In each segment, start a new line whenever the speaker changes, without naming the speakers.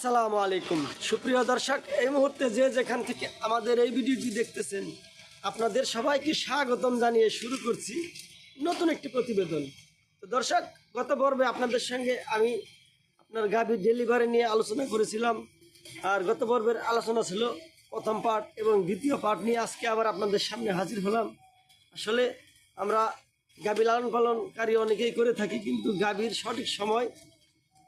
আসসালামু আলাইকুম সুপ্রিয় দর্শক, এই মুহূর্তে যে যেখান থেকে আমাদের এই ভিডিওটি দেখতেছেন আপনাদের সবাইকে স্বাগতম জানিয়ে শুরু করছি নতুন একটি প্রতিবেদন। তো দর্শক, গত পর্বে আপনাদের সঙ্গে আমি আপনার গাভীর ডেলিভারি নিয়ে আলোচনা করেছিলাম। আর গত পর্বের আলোচনা ছিল প্রথম পার্ট এবং দ্বিতীয় পার্ট নিয়ে আজকে আবার আপনাদের সামনে হাজির হলাম। আসলে আমরা গাভী লালন পালনকারী অনেকেই করে থাকি, কিন্তু গাভীর সঠিক সময়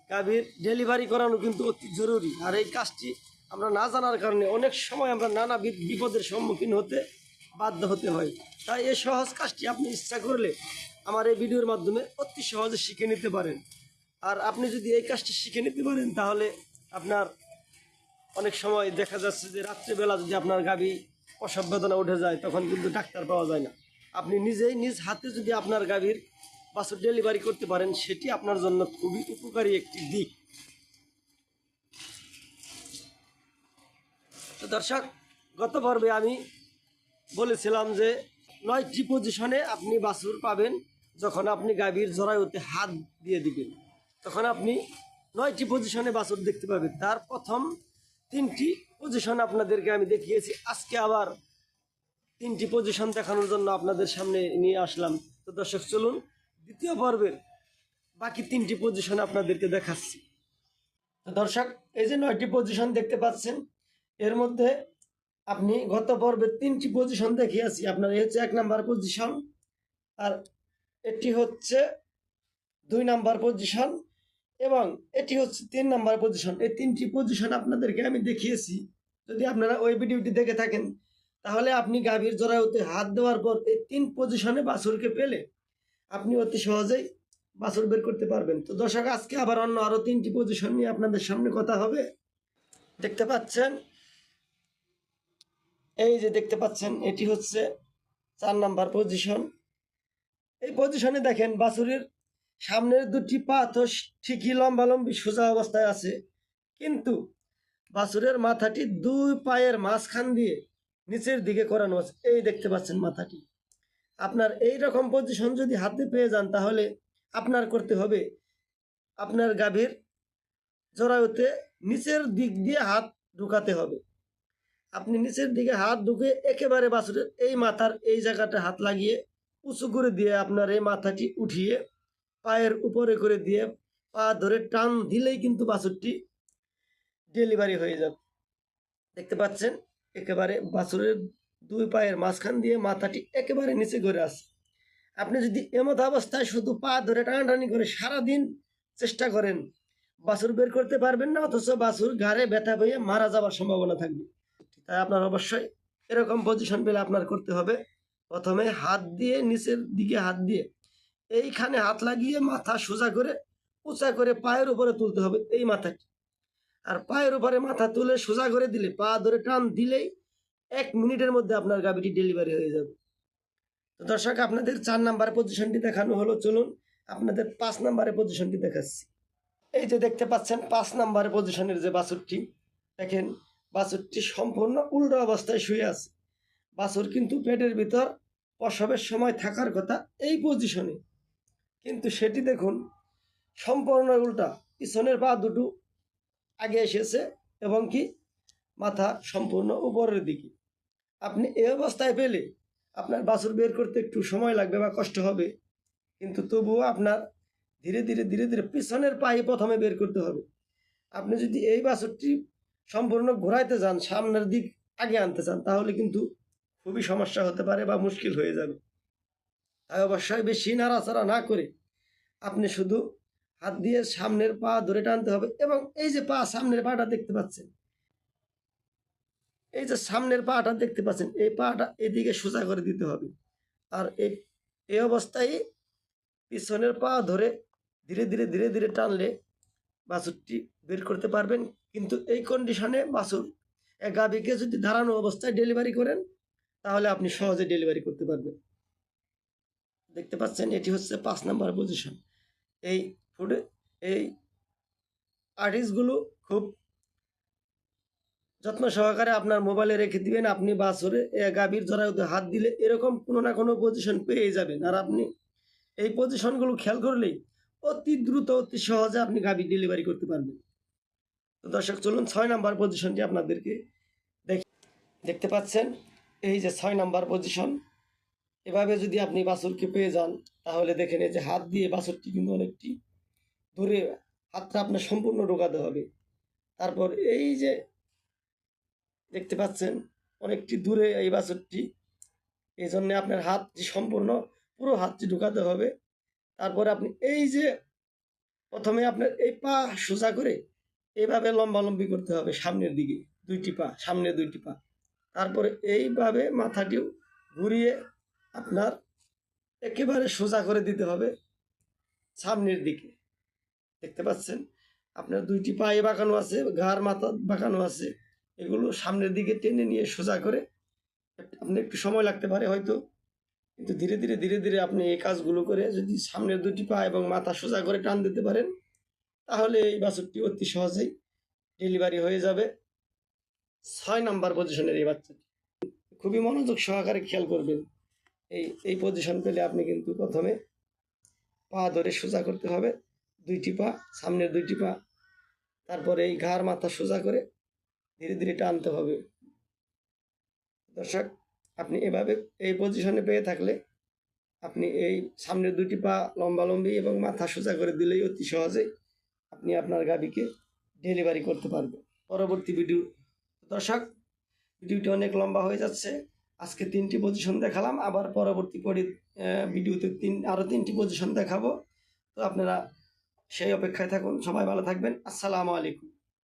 গাভীর ডেলিভারি করানো কিন্তু অতি জরুরি। আর এই কাজটি আমরা না জানার কারণে অনেক সময় আমরা নানাবিধ বিপদের সম্মুখীন হতে বাধ্য হতে হয়। তাই এই সহজ কাজটি আপনি ইচ্ছা করলে আমার এই ভিডিওর মাধ্যমে অতি সহজে শিখে নিতে পারেন। আর আপনি যদি এই কাজটি শিখে নিতে পারেন তাহলে আপনার অনেক সময় দেখা যাচ্ছে যে রাত্রেবেলা যদি আপনার গাভী প্রসব বেদনা উঠে যায় তখন কিন্তু ডাক্তার পাওয়া যায় না। আপনি নিজেই নিজ হাতে যদি আপনার গাভীর বাছুর ডেলিভারি করতে পারেন সেটি আপনার জন্য খুবই উপকারী একটি দিক। তো দর্শক, গত পর্বে আমি বলেছিলাম যে 9টি পজিশনে আপনি বাছুর পাবেন। যখন আপনি গাভীর জরায়ুতে হাত দিয়ে দিবেন তখন আপনি 9টি পজিশনে বাছুর দেখতে পাবেন। তার প্রথম 3টি পজিশন আপনাদেরকে আমি দেখিয়েছি, আজকে আবার 3টি পজিশন দেখানোর জন্য আপনাদের সামনে নিয়ে আসলাম। তো দর্শক, চলুন দ্বিতীয় পর্বের বাকি 3টি পজিশন আপনাদেরকে দেখাচ্ছি। তো দর্শক, এই যে 9টি পজিশন দেখতে পাচ্ছেন, এর মধ্যে আপনি গত পর্বে 3টি পজিশন দেখিয়েছি। আপনার এই হচ্ছে 1 নাম্বার পজিশন, আর এটি হচ্ছে 2 নাম্বার পজিশন এবং এটি হচ্ছে 3 নাম্বার পজিশন। এই 3টি পজিশন আপনাদেরকে আমি দেখিয়েছি। যদি আপনারা ওই ভিডিওটি দেখে থাকেন তাহলে আপনি গাভীর জরায়ুতে হাত দেওয়ার পর এই 3 পজিশনে বাছুরকে পেলে আপনি অতি সহজেই বাছুর বের করতে পারবেন। তো দর্শক, আজকে আবার অন্য আরো 3টি পজিশন নিয়ে আপনাদের সামনে কথা হবে। দেখতে পাচ্ছেন, এই যে দেখতে পাচ্ছেন, এটি হচ্ছে 4 নাম্বার পজিশন। এই পজিশনে দেখেন বাছুরের সামনের 2টি পা তো ঠিকই লম্বালম্বি সোজা অবস্থায় আছে, কিন্তু বাছুরের মাথাটি 2 পায়ের মাঝখান দিয়ে নিচের দিকে করানো আছে। এই দেখতে পাচ্ছেন মাথাটি। আপনার এই রকম পজিশন যদি হাতে পেয়ে যান তাহলে আপনার করতে হবে আপনার গাভীর জরায়ুতে নিচের দিক দিয়ে হাত ঢুকাতে হবে। আপনি নিচের দিকে হাত ঢুকে একেবারে বাছুরের এই মাথার এই জায়গাটা হাত লাগিয়ে উঁচু করে দিয়ে আপনার এই মাথাটি উঠিয়ে পায়ের উপরে করে দিয়ে পা ধরে টান দিলেই কিন্তু বাছুরটি ডেলিভারি হয়ে যাবে। দেখতে পাচ্ছেন, একেবারে বাছুরের 2 পায়ের মাঝখান দিয়ে মাথাটি একেবারে নিচে করে আসে। আপনি যদি এমত অবস্থায় শুধু পা ধরে টানাটানি করে সারাদিন চেষ্টা করেন, বাছুর বের করতে পারবেন না, অথচ বাছুর ঘাড়ে ব্যথা পেয়ে মারা যাওয়ার সম্ভাবনা থাকবে। তাই আপনার অবশ্যই এরকম পজিশন পেলে আপনার করতে হবে প্রথমে হাত দিয়ে নিচের দিকে হাত দিয়ে এইখানে হাত লাগিয়ে মাথা সোজা করে উঁচা করে পায়ের উপরে তুলতে হবে এই মাথাটি। আর পায়ের উপরে মাথা তুলে সোজা করে দিলে পা ধরে টান দিলেই 1 মিনিটের মধ্যে আপনার গাভীটি ডেলিভারি হয়ে যাবে। তো দর্শক, আপনাদের 4 নাম্বার পজিশনটি দেখানো হলো, চলুন আপনাদের 5 নাম্বারের পজিশনটি দেখাচ্ছি। এই যে দেখতে পাচ্ছেন 5 নাম্বার পজিশনের যে বাছুরটি, দেখেন বাছুরটি সম্পূর্ণ উল্টো অবস্থায় শুয়ে আছে। বাছুর কিন্তু পেটের ভিতর প্রসবের সময় থাকার কথা এই পজিশনে, কিন্তু সেটি দেখুন সম্পূর্ণ উল্টা। পিছনের পা দুটো আগে এসেছে এবং কি মাথা সম্পূর্ণ উপরের দিকে। আপনি এই অবস্থায় পেলে আপনার বাছুর বের করতে একটু সময় লাগবে বা কষ্ট হবে, কিন্তু তবুও আপনার ধীরে ধীরে ধীরে ধীরে পিছনের পায়ে প্রথমে বের করতে হবে। আপনি যদি এই বাছুরটি সম্পূর্ণ ঘোরাইতে যান, সামনের দিক আগে আনতে চান, তাহলে কিন্তু খুবই সমস্যা হতে পারে বা মুশকিল হয়ে যাবে। তাই অবশ্যই বেশি নাড়াচাড়া না করে আপনি শুধু হাত দিয়ে সামনের পা ধরে টানতে হবে। এবং এই যে পা, সামনের পাটা দেখতে পাচ্ছেন, এই যে সামনের পাটা দেখতে পাচ্ছেন, এই পাটা এদিকে সোজা করে দিতে হবে। আর এই অবস্থায় পিছনের পা ধরে ধীরে ধীরে ধীরে ধীরে টানলে বাছুরটি বের করতে পারবেন। কিন্তু এই কন্ডিশনে বাছুর গাভীকে যদি দাঁড়ানো অবস্থায় ডেলিভারি করেন তাহলে আপনি সহজে ডেলিভারি করতে পারবেন। দেখতে পাচ্ছেন, এটি হচ্ছে 5 নাম্বার পজিশন। এই ফুডে এই আর্টিস্টগুলো খুব যত্ন সহকারে আপনার মোবাইলে রেখে দিবেন। আপনি বাছুরে গাভীর জরায়ুতে হাত দিলে এরকম কোনো না কোনো পজিশন পেয়ে যাবেন। আর আপনি এই পজিশনগুলো খেয়াল করলেই অতি দ্রুত অতি সহজে আপনি গাভী ডেলিভারি করতে পারবেন। তো দর্শক চলুন 6 নাম্বার পজিশনটি আপনাদেরকে দেখতে পাচ্ছেন। এই যে 6 নাম্বার পজিশন, এভাবে যদি আপনি বাছুরকে পেয়ে যান তাহলে দেখেন এই যে হাত দিয়ে বাছুরটি কিন্তু অনেকটি দূরে, হাতটা আপনার সম্পূর্ণ ঢোকাতে হবে। তারপর এই যে দেখতে পাচ্ছেন অনেকটি দূরে এই বাছুরটি, এই জন্য আপনার হাতটি সম্পূর্ণ পুরো হাতটি ঢুকাতে হবে। তারপরে আপনি এই যে প্রথমে আপনার এই পা সোজা করে এইভাবে লম্বালম্বি করতে হবে সামনের দিকে, দুইটি পা, সামনে দুইটি পা। তারপরে এইভাবে মাথাটিও ঘুরিয়ে আপনার একেবারে সোজা করে দিতে হবে সামনের দিকে। দেখতে পাচ্ছেন আপনার দুইটি পায়ে বাঁকানো আছে, ঘাড় মাথা বাঁকানো আছে, এগুলো সামনের দিকে টেনে নিয়ে সোজা করে, আপনার একটু সময় লাগতে পারে হয়তো, কিন্তু ধীরে ধীরে ধীরে ধীরে আপনি এই কাজগুলো করে যদি সামনের দুটি পা এবং মাথা সোজা করে টান দিতে পারেন তাহলে এই বাছুরটি অতি সহজেই ডেলিভারি হয়ে যাবে। 6 নাম্বার পজিশনের এই বাচ্চাটি খুবই মনোযোগ সহকারে খেয়াল করবেন। এই পজিশন পেলে আপনি কিন্তু প্রথমে পা ধরে সোজা করতে হবে, দুইটি পা, সামনের দুইটি পা, তারপরে এই ঘাড় মাথা সোজা করে ধীরে ধীরে টানতে হবে। দর্শক আপনি এভাবে এই পজিশনে পেয়ে থাকলে আপনি এই সামনের দুটি পা লম্বালম্বি এবং মাথা সোজা করে দিলেই অতি সহজেই আপনি আপনার গাভীকে ডেলিভারি করতে পারবেন। পরবর্তী ভিডিও, দর্শক ভিডিওটি অনেক লম্বা হয়ে যাচ্ছে, আজকে 3টি পজিশন দেখালাম, আবার পরবর্তী ভিডিওতে আরও 3টি পজিশন দেখাবো। তো আপনারা সেই অপেক্ষায় থাকুন, সবাই ভালো থাকবেন। আসসালামু আলাইকুম।